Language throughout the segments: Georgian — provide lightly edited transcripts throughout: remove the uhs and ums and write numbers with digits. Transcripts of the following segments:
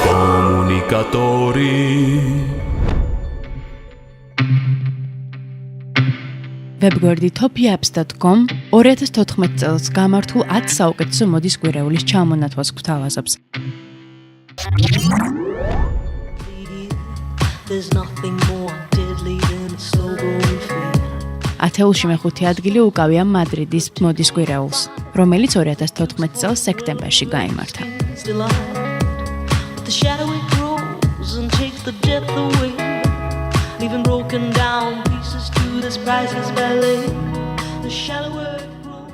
Komunikatori ვებგვერდი topyaps.com 2014 წელს გამართულ 10 საუკეთესო მოდის კვირეულის ჩამონათვალს გვთავაზობს. ათეულში მეხუთე ადგილი უკავია მადრიდის მოდის კვირეულს, რომელიც 2014 წელს სექტემბერში გაიმართა. Even broken down pieces to this priceless ballet. The shallower it grows.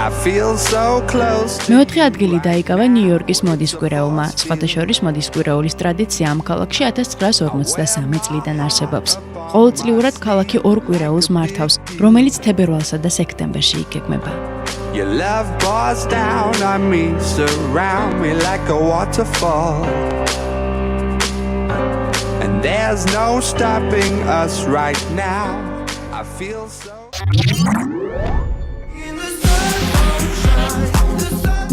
I feel so close. მეოთხე ადგილი დაიკავა ნიუ-იორკის მოდის კვირეულმა. სხვადასხვა მოდის კვირეულის ტრადიცია ამ ქალაქში 1953 წლიდან არსებობს. ყოველწლიურად ქალაქი ორ კვირეულს მართავს, რომელიც თებერვალსა და სექტემბერში იგეგმება. Your love pours down on me, surround me like a waterfall. And there's no stopping us right now. I feel so.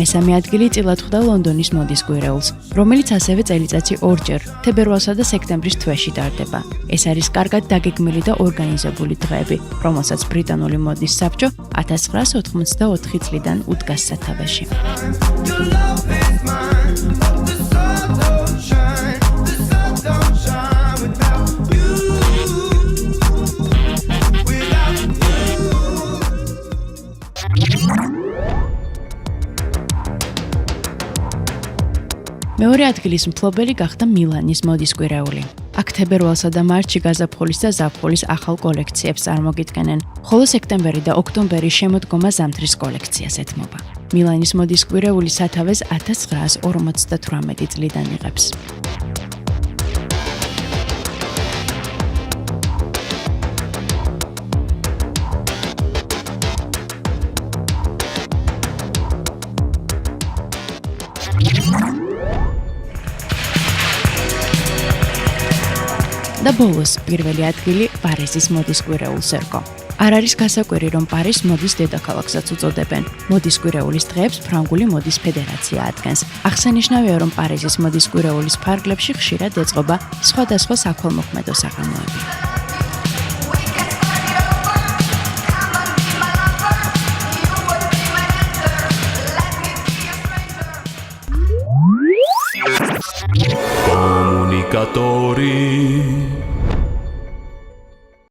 მესამე ადგილი წილად ხვდა ლონდონის მოდის კვირეულს, რომელიც ასევე წელიწადში ორჯერ, თებერვალსა და სექტემბრის თვეში ტარდება. ეს არის კარგად დაგეგმილი და ორგანიზებული დღეები, რომელსაც ბრიტანული მოდის საბჭო 1984 წლიდან უდგას სათავეში. მეორე ადგილის მფლობელი გახდა მილანის მოდის კვირეული. აქ თებერვალსა და მარტში გაზაფხულის და ზაფხულის ახალ კოლექციებს წარმოგიდგენენ, ხოლო სექტემბერი და ოქტომბერი შემოდგომა ზამთრის კოლექციას ეთმობა. მილანის მოდის კვირეული სათავეს 1958 წლიდან იღებს. და ბოლოს პირველი ადგილი პარიზის მოდის კვირეულს ერგო. არ არის გასაკვირი, რომ პარიზს მოდის დედაქალაქსაც უწოდებენ. მოდის კვირეულის დღეებს ფრანგული მოდის ფედერაცია ადგენს. აღსანიშნავია, რომ პარიზის მოდის კვირეულის ფარგლებში ხშირად ეწყობა სხვადასხვა საქველმოქმედო საღამოები.